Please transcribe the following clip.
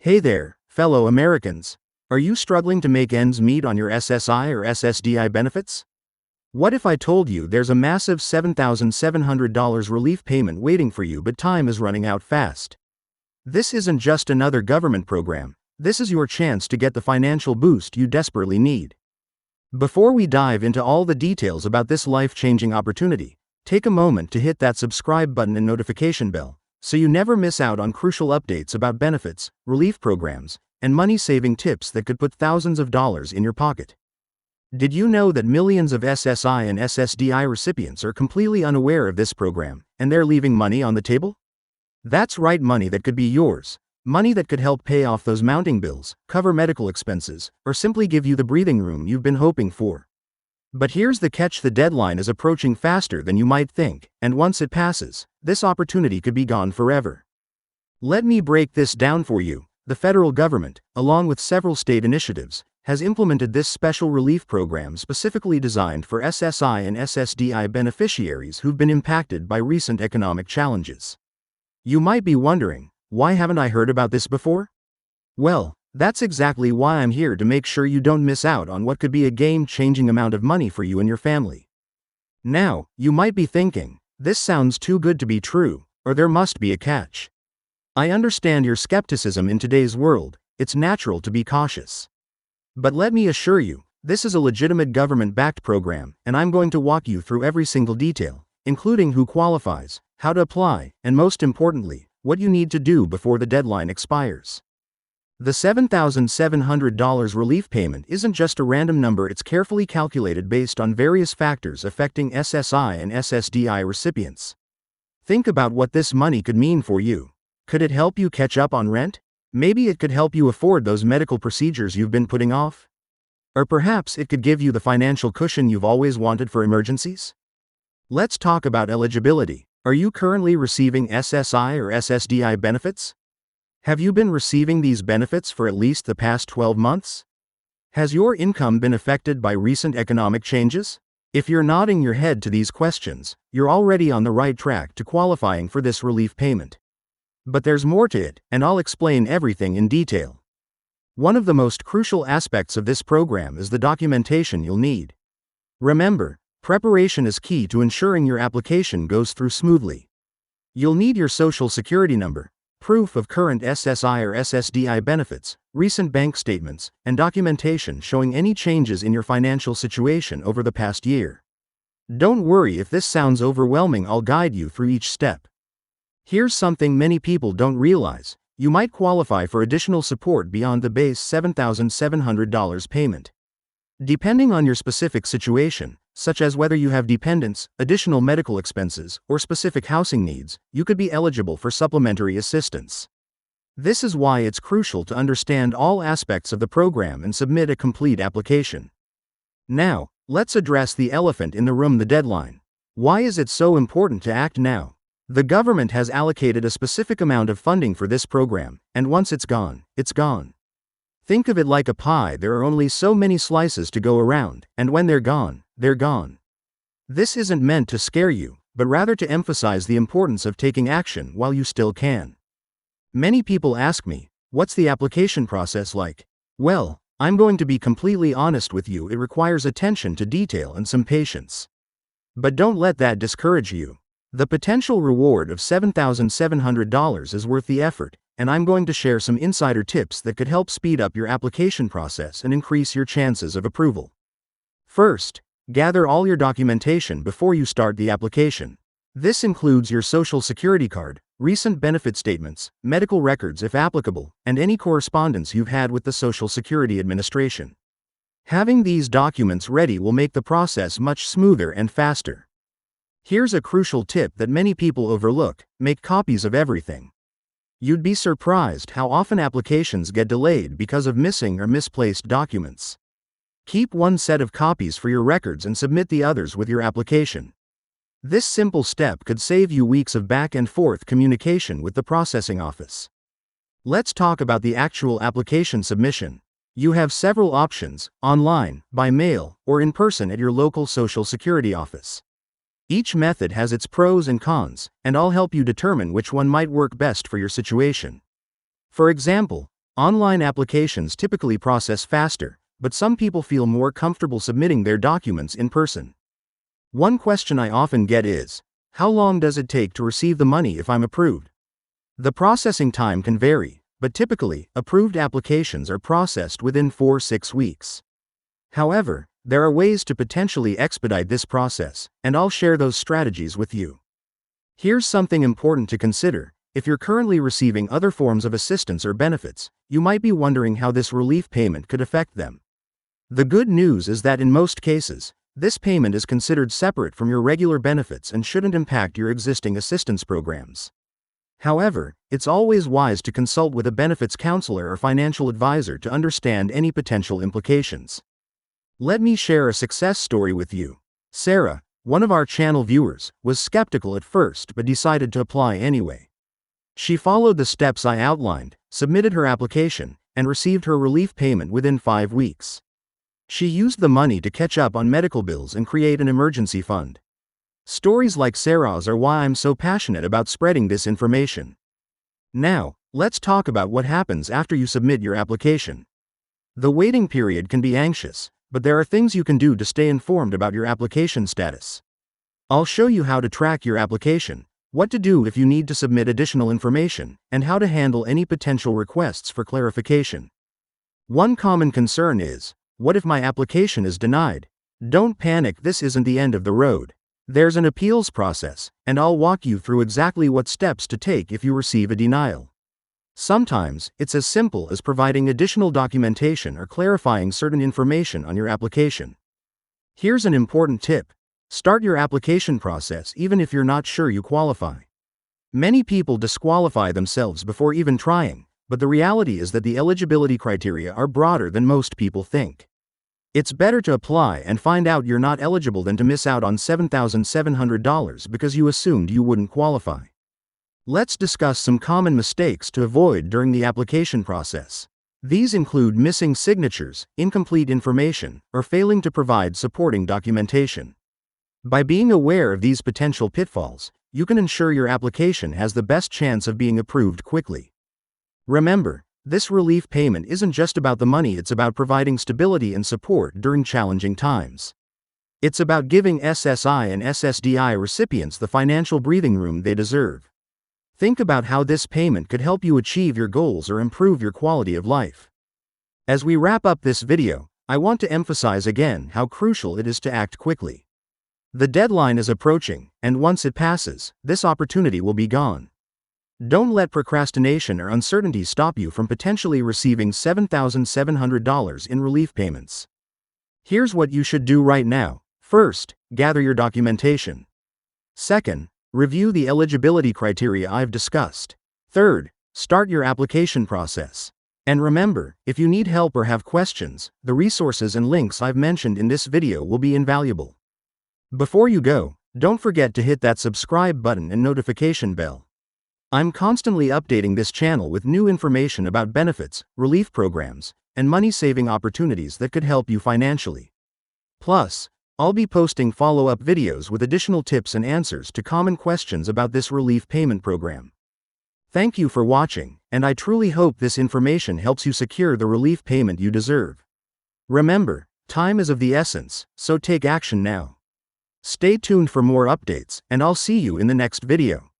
Hey there, fellow Americans. Are you struggling to make ends meet on your SSI or SSDI benefits? What if I told you there's a massive $7,700 relief payment waiting for you, but time is running out fast? This isn't just another government program. This is your chance to get the financial boost you desperately need. Before we dive into all the details about this life-changing opportunity, take a moment to hit that subscribe button and notification bell, so you never miss out on crucial updates about benefits, relief programs, and money-saving tips that could put thousands of dollars in your pocket. Did you know that millions of SSI and SSDI recipients are completely unaware of this program, and they're leaving money on the table? That's right, money that could be yours. Money that could help pay off those mounting bills, cover medical expenses, or simply give you the breathing room you've been hoping for. But here's the catch: the deadline is approaching faster than you might think, and once it passes, this opportunity could be gone forever. Let me break this down for you. The federal government, along with several state initiatives, has implemented this special relief program specifically designed for SSI and SSDI beneficiaries who've been impacted by recent economic challenges. You might be wondering, why haven't I heard about this before? Well, that's exactly why I'm here, to make sure you don't miss out on what could be a game-changing amount of money for you and your family. Now, you might be thinking, this sounds too good to be true, or there must be a catch. I understand your skepticism. In today's world, it's natural to be cautious. But let me assure you, this is a legitimate government-backed program, and I'm going to walk you through every single detail, including who qualifies, how to apply, and most importantly, what you need to do before the deadline expires. The $7,700 relief payment isn't just a random number. It's carefully calculated based on various factors affecting SSI and SSDI recipients. Think about what this money could mean for you. Could it help you catch up on rent? Maybe it could help you afford those medical procedures you've been putting off? Or perhaps it could give you the financial cushion you've always wanted for emergencies? Let's talk about eligibility. Are you currently receiving SSI or SSDI benefits? Have you been receiving these benefits for at least the past 12 months? Has your income been affected by recent economic changes? If you're nodding your head to these questions, you're already on the right track to qualifying for this relief payment. But there's more to it, and I'll explain everything in detail. One of the most crucial aspects of this program is the documentation you'll need. Remember, preparation is key to ensuring your application goes through smoothly. You'll need your Social Security number, proof of current SSI or SSDI benefits, recent bank statements, and documentation showing any changes in your financial situation over the past year. Don't worry if this sounds overwhelming. I'll guide you through each step. Here's something many people don't realize: you might qualify for additional support beyond the base $7,700 payment. Depending on your specific situation, such as whether you have dependents, additional medical expenses, or specific housing needs, you could be eligible for supplementary assistance. This is why it's crucial to understand all aspects of the program and submit a complete application. Now, let's address the elephant in the room: the deadline. Why is it so important to act now? The government has allocated a specific amount of funding for this program, and once it's gone, it's gone. Think of it like a pie. There are only so many slices to go around, and when they're gone, they're gone. This isn't meant to scare you, but rather to emphasize the importance of taking action while you still can. Many people ask me, what's the application process like? Well, I'm going to be completely honest with you. It requires attention to detail and some patience. But don't let that discourage you. The potential reward of $7,700 is worth the effort, and I'm going to share some insider tips that could help speed up your application process and increase your chances of approval. First, gather all your documentation before you start the application. This includes your Social Security card, recent benefit statements, medical records if applicable, and any correspondence you've had with the Social Security Administration. Having these documents ready will make the process much smoother and faster. Here's a crucial tip that many people overlook: make copies of everything. You'd be surprised how often applications get delayed because of missing or misplaced documents. Keep one set of copies for your records and submit the others with your application. This simple step could save you weeks of back and forth communication with the processing office. Let's talk about the actual application submission. You have several options: online, by mail, or in person at your local Social Security office. Each method has its pros and cons, and I'll help you determine which one might work best for your situation. For example, Online applications typically process faster, but some people feel more comfortable submitting their documents in person. One question I often get is, how long does it take to receive the money if I'm approved? The processing time can vary, but typically, approved applications are processed within 4-6 weeks. However, there are ways to potentially expedite this process, and I'll share those strategies with you. Here's something important to consider. If you're currently receiving other forms of assistance or benefits, you might be wondering how this relief payment could affect them. The good news is that in most cases, this payment is considered separate from your regular benefits and shouldn't impact your existing assistance programs. However, it's always wise to consult with a benefits counselor or financial advisor to understand any potential implications. Let me share a success story with you. Sarah, one of our channel viewers, was skeptical at first but decided to apply anyway. She followed the steps I outlined, submitted her application, and received her relief payment within 5 weeks. She used the money to catch up on medical bills and create an emergency fund. Stories like Sarah's are why I'm so passionate about spreading this information. Now, let's talk about what happens after you submit your application. The waiting period can be anxious, but there are things you can do to stay informed about your application status. I'll show you how to track your application, what to do if you need to submit additional information, and how to handle any potential requests for clarification. One common concern is, what if my application is denied? Don't panic, this isn't the end of the road. There's an appeals process, and I'll walk you through exactly what steps to take if you receive a denial. Sometimes, it's as simple as providing additional documentation or clarifying certain information on your application. Here's an important tip. Start your application process even if you're not sure you qualify. Many people disqualify themselves before even trying, but the reality is that the eligibility criteria are broader than most people think. It's better to apply and find out you're not eligible than to miss out on $7,700 because you assumed you wouldn't qualify. Let's discuss some common mistakes to avoid during the application process. These include missing signatures, incomplete information, or failing to provide supporting documentation. By being aware of these potential pitfalls, you can ensure your application has the best chance of being approved quickly. Remember, this relief payment isn't just about the money, it's about providing stability and support during challenging times. It's about giving SSI and SSDI recipients the financial breathing room they deserve. Think about how this payment could help you achieve your goals or improve your quality of life. As we wrap up this video, I want to emphasize again how crucial it is to act quickly. The deadline is approaching, and once it passes, this opportunity will be gone. Don't let procrastination or uncertainty stop you from potentially receiving $7,700 in relief payments. Here's what you should do right now. First, gather your documentation. Second, review the eligibility criteria I've discussed. Third, start your application process. And remember, if you need help or have questions, the resources and links I've mentioned in this video will be invaluable. Before you go, don't forget to hit that subscribe button and notification bell. I'm constantly updating this channel with new information about benefits, relief programs, and money-saving opportunities that could help you financially. Plus, I'll be posting follow-up videos with additional tips and answers to common questions about this relief payment program. Thank you for watching, and I truly hope this information helps you secure the relief payment you deserve. Remember, time is of the essence, so take action now. Stay tuned for more updates, and I'll see you in the next video.